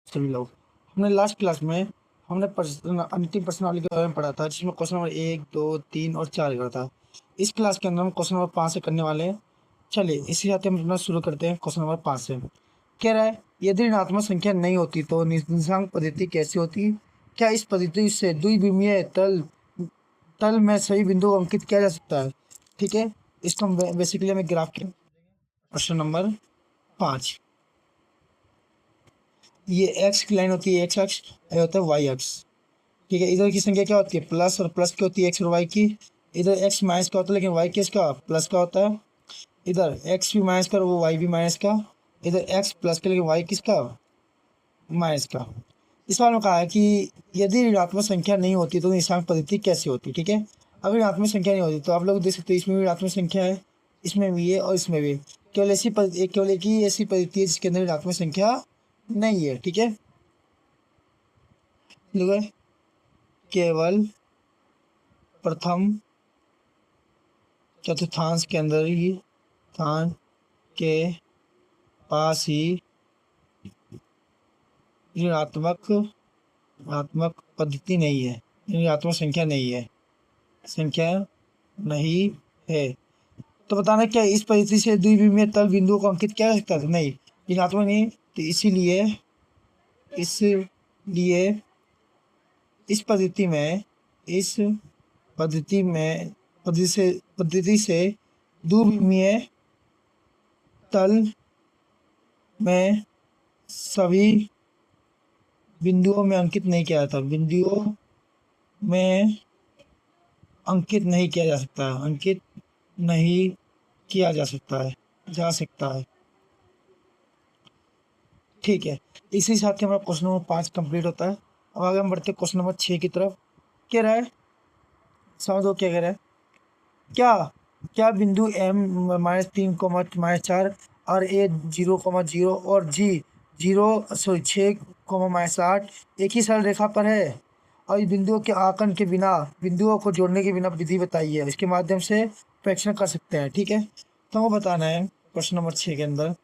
सभी लोग, हमने लास्ट क्लास में हमने अंतिम प्रश्नावली के बारे में पढ़ा था, जिसमें क्वेश्चन नंबर 1, 2, 3 और 4 का था। इस क्लास के अंदर हम क्वेश्चन नंबर 5 से करने वाले हैं। चलिए इसी साथ हम अपना शुरू करते हैं। क्वेश्चन नंबर 5 से कह रहा है, यदि ऋणात्मक संख्या नहीं होती तो निर्देशांक पद्धति कैसी होती? क्या इस पद्धति से द्विविमीय तल तल में सभी बिंदुओं को अंकित किया जा सकता है? ठीक है, इसको हम बेसिकली हमें ग्राफ के प्रश्न नंबर 5। ये एक्स की लाइन होती है, एक्स अक्ष, ये होता है वाई अक्ष। ठीक है, इधर की संख्या क्या होती है प्लस, और प्लस की होती है एक्स और वाई की। इधर एक्स माइनस का होता है, लेकिन वाई किसका प्लस का होता है। इधर एक्स भी माइनस का और वो वाई भी माइनस का। इधर एक्स प्लस का लेकिन वाई किसका माइनस का। इस सवाल में कहा है कि यदि ऋणात्मक संख्या नहीं होती तो निशांक पद्धति कैसी होती? ठीक है, अगर ऋणात्मक संख्या नहीं होती तो आप लोग देख सकते हैं इसमें भी ऋणात्मक संख्या है, इसमें भी है और इसमें भी। केवल एक ही ऐसी पद्धति है जिसके अंदर ऋणात्मक संख्या नहीं है। ठीक है, केवल प्रथम चतुर्थांश के अंदर ही स्थान के पास ही ऋणात्मक ऋणात्मक पद्धति नहीं है, ऋणात्मक संख्या नहीं है, संख्या नहीं है। तो बताना क्या इस पद्धति से द्विविमीय तल बिंदुओं को अंकित किया जा सकता है? नहीं, ऋणात्मक नहीं। तो इसीलिए इस पद्धति में पद्धति से द्विविमीय तल में सभी बिंदुओं में अंकित नहीं किया जाता, बिंदुओं में अंकित नहीं किया जा सकता है, अंकित नहीं किया जा सकता है। ठीक है, इसी साथ ही हमारा क्वेश्चन नंबर 5 कंप्लीट होता है। अब आगे हम बढ़ते हैं क्वेश्चन नंबर 6 की तरफ। क्या रहा है, समझो क्या कह रहा है। क्या क्या बिंदु m -3, -4 और a 0, और g 6, -8 एक ही सरल रेखा पर है, और इस बिंदुओं के आंकन के बिना, बिंदुओं को जोड़ने के बिना विधि बताइए, इसके माध्यम से प्रेक्षण कर सकते हैं। ठीक है, तो हमको बताना है प्रश्न नंबर 6 के अंदर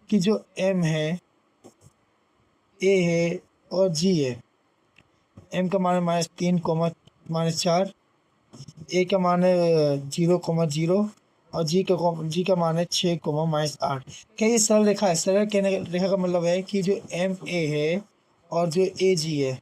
कि जो m है, a है और g है। m का मान है -3, -4, ए का मान है 0, और जी का मान है 6, -8। क्या ये सरल रेखा है? सरल रेखा का मतलब है कि जो एम ए है और जो ए जी है,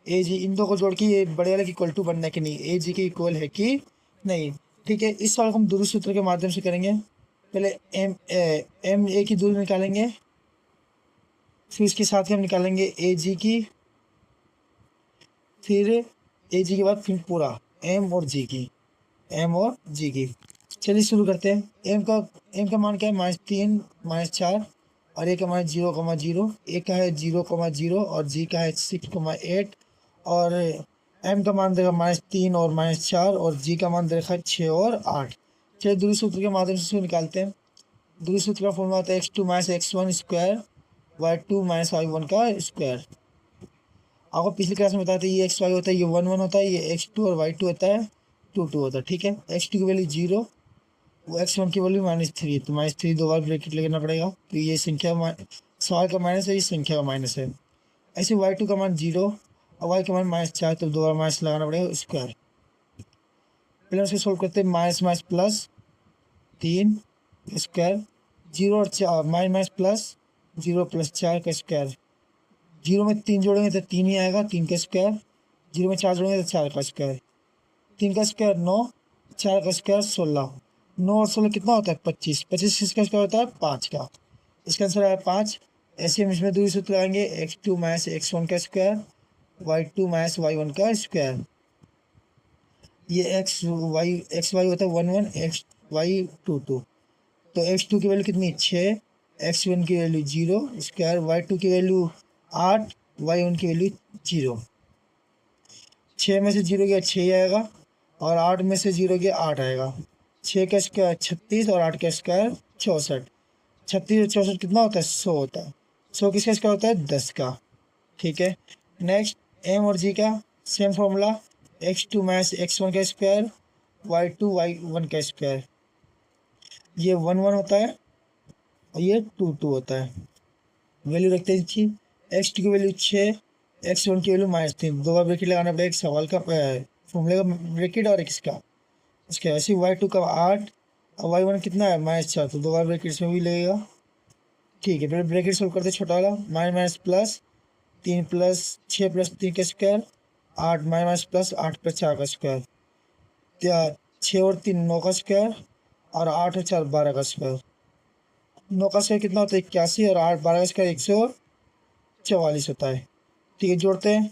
ए जी इन दो को जोड़ के ये बड़े वाले की इक्वल टू बनना है कि नहीं, ए जी के इक्वल है कि नहीं। ठीक है, इस सवाल को हम दूरी सूत्र के माध्यम से करेंगे। पहले एम ए की दूरी निकालेंगे, फिर इसके साथ ही हम निकालेंगे ए जी की, फिर ए जी के बाद फिर पूरा एम और जी की, चलिए शुरू करते हैं। एम का मान क्या है -3, -4, और ए का मान 0, ए का है 0, और जी का है 6, 8, और एम का मान देगा -3 और -4, और जी का मान देगा 6 और 8। चलिए दूरी सूत्र के माध्यम से निकालते हैं। दूरी सूत्र का फॉर्मूला होता है x2 - x1 square, y2 - y1 का स्क्वायर। आपको पिछली क्लास में बताया था ये x y होता है, ये 1 1 होता है, ये x2 और y2 होता है 2 2 होता है। ठीक है, x2 की वैल्यू 0, वो x1 की वैल्यू -3, तो -3 दो बार ब्रैकेट लगाना पड़ेगा, तो ये संख्या सवाल का माइनस है, ये संख्या का माइनस है। ऐसे y2 का मान 0 और y का मान -4, तो दो बार माइनस लगाना पड़ेगा स्क्वायर। पहले उसको सोल्व करते हैं, माइनस माइनस प्लस 3 स्क्वायर, 0 और 4 माइनस प्लस 0 + 4 का स्क्वायर। 0 में 3 जोड़ेंगे तो 3 ही आएगा, 3 का स्क्वायर। 0 में 4 जोड़ेंगे तो 4 का स्क्वायर। 3 का स्क्वायर 9, 4 का स्क्वायर 16। 9 और 16 कितना होता है 25, 25 किसका स्क्वायर होता है 5 का। इसका आंसर आया 5। ऐसे हम इसमें दूरी सूत्र लगाएंगे, x2 - x1 का स्क्वायर, y2 - y1 का स्क्वायर। ये एक्स वाई होता है 1 1, एक्स वाई 2 2। तो x2 की वैल्यू कितनी 6, x1 की वैल्यू 0 स्क्वायर, y2 की वैल्यू 8, y1 की वैल्यू 0। 6 में से 0 गया 6 आएगा, और 8 में से 0 गया 8 आएगा। 6 का स्क्वायर 36 और 8 का स्क्वायर 64। 36 और 64 कितना होता है 100 होता है। 100 किसका स्क्वायर होता है 10 का। ठीक है, नेक्स्ट एम और जी का सेम फॉर्मूला, x2 - x1 का स्क्वायर, y2 y1 का स्क्वायर। ये 1 1 होता है और ये 2 2 होता है। वैल्यू रखते हैं इसकी, x2 की वैल्यू 6, x1 की वैल्यू -3, दो बार ब्रैकेट लगाना पड़ेगा, एक सवाल का फॉर्मूले का ब्रैकेट और एक इसका। उसके ऐसे y2 का 8 और y1 कितना है -4, तो दो बार ब्रैकेट इसमें भी लगेगा। ठीक है, फिर ब्रैकेट सोल्व करते छोटा वाला, माइनस प्लस 3 प्लस 6 प्लस 3 का स्क्वायर 8 माइनस प्लस 8 प्लस 4 का स्क्वायर, 6 और 3 9 का स्क्वायर और 8 और 4 12 का स्क्वायर। 9 का स्क्वायर कितना होता है 81 और 8 12 का स्क्वायर 144 होता है। ठीक है, जोड़ते हैं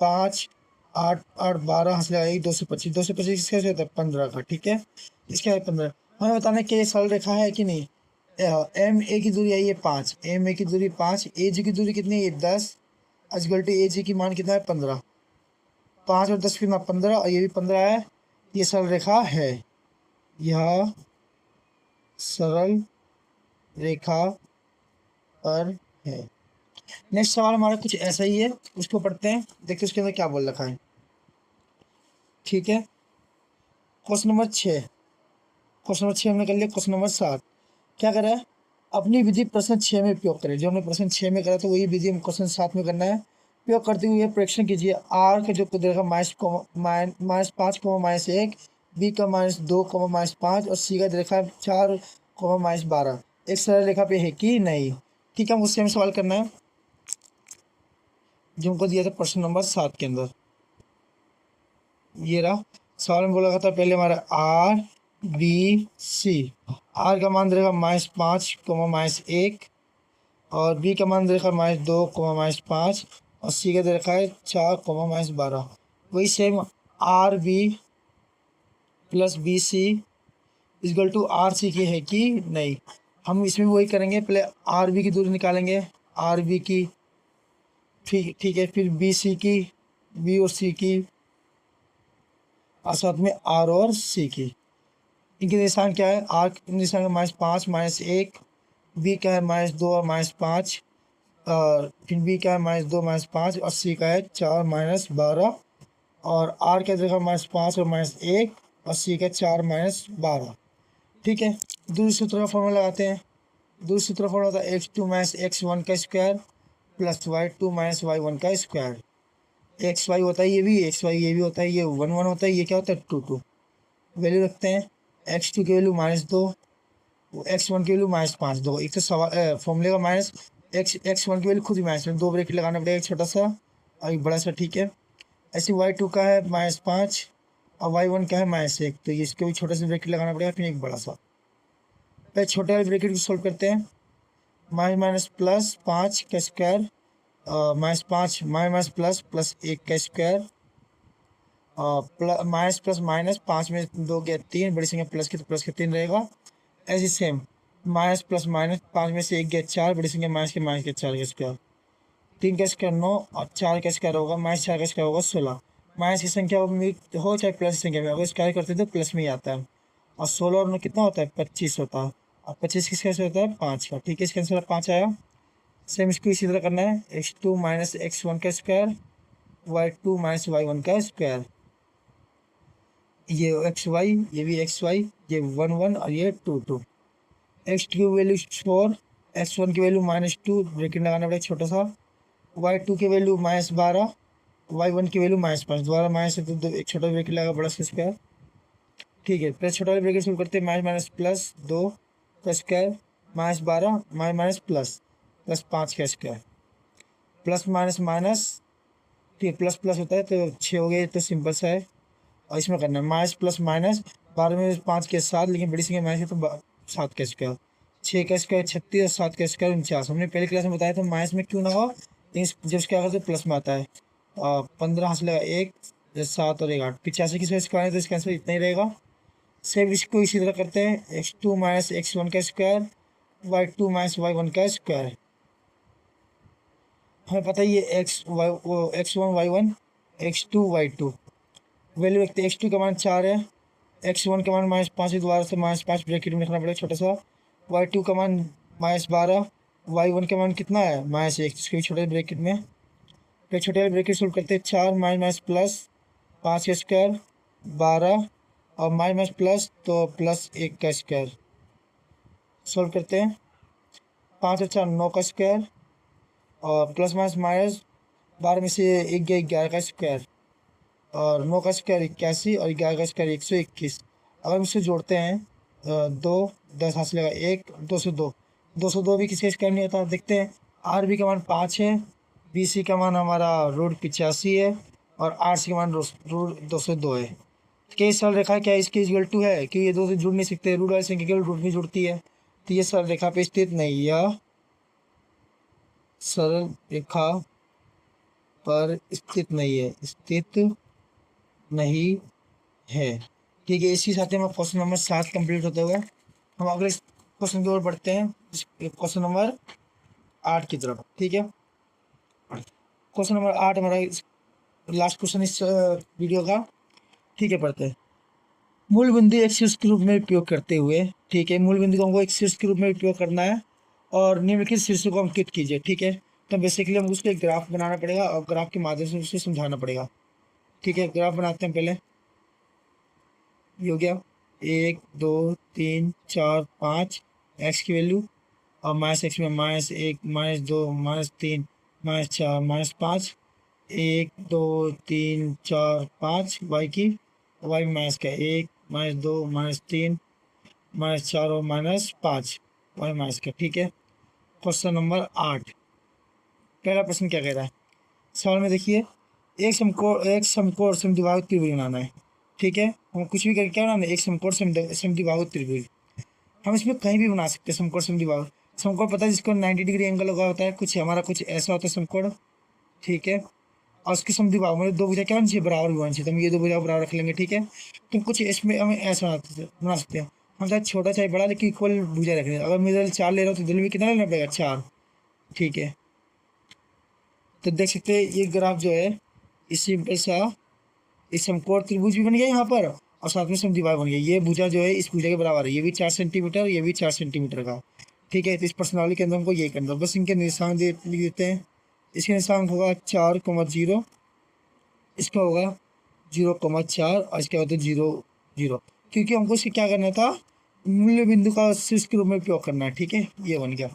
5 8 8 12 हंस लगा 225, 225 कैसे होता है 15 का। ठीक है, इसका है 15। हमें बताना है कि ये सरल रेखा है कि नहीं। एम ए की दूरी है ये 5, एम ए की दूरी 5, ए जी की दूरी कितनी है ये 10, अजगल टू ए जी की मान कितना है 15, 5 और 10 कितना 15 और ये भी 15 है। ये सरल रेखा है, यह सरल रेखा पर है। नेक्स्ट सवाल हमारा कुछ ऐसा ही है, उसको पढ़ते हैं, देखते उसके अंदर क्या बोल रखा है। ठीक है, क्वेश्चन नंबर 6, क्वेश्चन नंबर 6 हमने कर लिया। क्वेश्चन नंबर 7 क्या करा है, अपनी विधि प्रश्न 6 में उपयोग करें। जो हमने प्रश्न 6 में करा तो वही विधि हम क्वेश्चन 7 में करना है। उपयोग करते हुए परीक्षण कीजिए, आर का जो देगा -5, बी का -2, -5 और सी का देखा 4, -12 एक सरल रेखा पे है कि नहीं। ठीक है, मुझसे हमें सवाल करना है जो हमको दिया था प्रश्न नंबर 7 के अंदर। ये रहा सवाल में बोला था पहले हमारा आर बी सी। आर का मान रहेगा -5, -1 और बी का मान देखा -2, -5 और सी का देखा है 4, -12। वही same R B plus B C equal to R C की है कि नहीं। हम इसमें वही करेंगे, पहले आर बी की दूरी निकालेंगे, आर बी की, ठीक है, फिर बी सी की, बी और सी की और साथ में आर और सी की। इनके निशान क्या है, आर निशान का -5, -1, बी का है -2 और -5 और फिर बी का है -2 -5 और सी का है 4 -12 और आर का देखा -5 और -1 और सी का 4 -12। ठीक है, दूसरे सूत्र का फॉर्मूला लगाते हैं। दूसरे सूत्र का फॉर्मूला होता है x2 - x1 का स्क्वायर प्लस y2 - y1 का स्क्वायर। एक्स वाई होता है ये भी, एक्स वाई ये भी होता है, ये 1 1 होता है, ये क्या होता है 2 2। वैल्यू रखते हैं, x2 की वैल्यू -2, x1 की वैल्यू -5 दो। एक तो सवाल फॉर्मूले का x1 की वैल्यू खुद ही माइनस में, दो ब्रैकेट लगाना पड़ेगा, एक छोटा सा और एक बड़ा सा। ठीक है, ऐसे y2 का है -5 और y1 का है -1, तो इसके भी छोटा सा ब्रैकेट लगाना पड़ेगा, फिर एक बड़ा सा। पहले छोटे वाले ब्रैकेट को सोल्व करते हैं, माइनस प्लस 5 का स्क्वायर -5 माइनस प्लस प्लस 1 का स्क्वायर माइनस प्लस माइनस 5 में 2 गया 3, बड़ी संख्या प्लस की तो प्लस के 3 रहेगा। ऐसे सेम माइनस प्लस माइनस 5 में से 1 गया 4, बड़ी संख्या माइनस के 4 का स्क्वायर, 3 का स्क्वायर 9 और 4 का स्क्वायर होगा -4 का स्क्वायर होगा 16। माइनस की संख्या में हो चाहे प्लस की संख्या में, अगर स्क्वायर करते तो प्लस में ही आता है। और 16 और 9 कितना होता है 25 होता है, और 25 किस कैसे होता है 5 का। ठीक है, इसका आंसर 5 आया। सेम इसको इसी तरह करना है, x2 - x1 का स्क्वायर, y2 - y1 का स्क्वायर, ये एक्स वाई, ये भी एक्स वाई, ये 1 1 और ये 2 2। x2 की वैल्यू 4, x1 की वैल्यू -2, ब्रैकेट लगाना पड़ेगा छोटा सा, y2 की वैल्यू -12, y1 की वैल्यू -5, दोबारा माइनस है तो एक छोटा ब्रैकेट लगा बड़ा सा स्क्वायर। ठीक है, प्लस छोटा ब्रैकेट शुरू करते हैं, माइनस प्लस 2 का स्क्वायर -12 माइनस प्लस प्लस 5 का स्क्वायर प्लस माइनस माइनस। ठीक है, प्लस प्लस होता है तो 6 हो गया, तो सिंपल सा है। और इसमें करना है माइनस प्लस माइनस, 12 में 5 के 7, लेकिन बड़ी संख्या माइनस है तो 7 का स्क्वायर, 6 का स्क्वायर 36 और 7 का स्क्वायर 49। हमने पहले क्लास में बताया था माइनस में क्यों ना हो, लेकिन जब क्या करते प्लस में आता है। 15 हासिल लगा 1, 7 और 1 8, 85 की स्क्वायर है तो इसका आंसर इतना ही रहेगा। सेम इसको इसी तरह करते हैं, x2 - x1 का स्क्वायर, y2 - y1 का स्क्वायर। हमें पता है ये x1 y1, x2 y2। Value रखते हैं, x2 का मान 4 है, x1 का मान -5 है, दोबारा से -5 ब्रैकेट में रखना पड़ेगा छोटा सा, y2 का मान -12, y1 का मान कितना है -1, इसके भी छोटे ब्रैकेट में। फिर छोटे वाले ब्रैकेट सोल्व करते हैं, 4 माइनस प्लस 5 का स्क्वायर 12 और माइनस प्लस तो प्लस 1 का स्क्वायर। सोल्व करते हैं, 5 और 4 9 का स्क्वायर और प्लस माइनस माइनस 12 में से एक गया 11 का स्क्वायर, और 9 का स्क्वायर 81, और 11 का स्क्वायर 121। अगर हम इसे जोड़ते हैं 2 10 हाथ से लगा 1 202, 202 भी किसी का स्क्वायर नहीं होता। देखते हैं, आर बी का मान 5 है, बी सी का मान हमारा √85 है, और आर सी का मान √202 है। क्या ये सरल रेखा क्या इसके इक्वल टू है कि ये दो से जुड़ नहीं सकते, रूट वाली संख्या केवल रूट में जुड़ती है, तो ये सरल रेखा पे स्थित नहीं, यह सरल रेखा पर स्थित नहीं है, स्थित नहीं है। ठीक है, इसी साथ में क्वेश्चन नंबर 7 कंप्लीट होते हुए हम अगले क्वेश्चन की ओर बढ़ते हैं, क्वेश्चन नंबर 8 की तरफ। ठीक है, क्वेश्चन नंबर 8 हमारा लास्ट क्वेश्चन इस वीडियो का। ठीक है, पढ़ते हैं। मूल बिंदु एक शीर्ष के रूप में उपयोग करते हुए, ठीक है, मूल बिंदु को हमको एक शीर्ष के रूप में उपयोग करना है और निम्नलिखित शीर्ष को अंकित कीजिए। ठीक है, तो बेसिकली हमको उसको एक ग्राफ बनाना पड़ेगा और ग्राफ के माध्यम से उसे समझाना पड़ेगा। ठीक है, ग्राफ बनाते हैं पहले। ये हो गया 1 2 3 4 5 एक्स की वैल्यू, और -x में -1 -2 -3 -4 -5, 1 2 3 4 5 वाई की, वाई में माइनस का 1 -2 -3 -4 और -5 वाई माइनस का। ठीक है, क्वेश्चन नंबर 8, पहला प्रश्न क्या कह रहा है सवाल में, देखिए, एक समकोण समद्विबाहुक त्रिभुज बनाना है। ठीक है, हम कुछ भी करके क्या बनाना है, एक समकोण समद्विबाहुक त्रिभुज। हम इसमें कहीं भी बना सकते हैं समकोण समद्विबाहुक। समकोण पता है जिसको 90 डिग्री एंगल लगा होता है, कुछ हमारा कुछ ऐसा होता है समकोण। ठीक है, और उसकी समद्विबाहु मतलब दो भुजा क्या होनी चाहिए, बराबर भी होनी चाहिए, तो हम ये दो भुजा बराबर रख लेंगे। ठीक है, तो कुछ इसमें हमें ऐसा बना सकते हैं, हम चाहे छोटा चाहे बड़ा लेकिन इक्वल भुजा रख लें। अगर मैं इधर 4 ले रहा हूँ तो दिल में कितना लेना पड़ेगा, 4। ठीक है, तो देख सकते हैं ये ग्राफ जो है इस सिंपल सा इस समकोण त्रिभुज भी बन गया यहाँ पर, और साथ में समद्विबाहु बन गया। ये भुजा जो है इस भुजा के बराबर है, ये भी 4 सेंटीमीटर, ये भी 4 सेंटीमीटर का। ठीक है, तो इस प्रश्नावली के अंदर हमको ये करना, बस इनके निशान लिख देते हैं। इसके निशान होगा 4,0, इसका होगा 0,4, और इसके बाद 0 0, क्योंकि हमको इसे क्या करना था, मूल्य बिंदु का शीर्ष के रूप में उपयोग करना है। ठीक है, ये बन गया।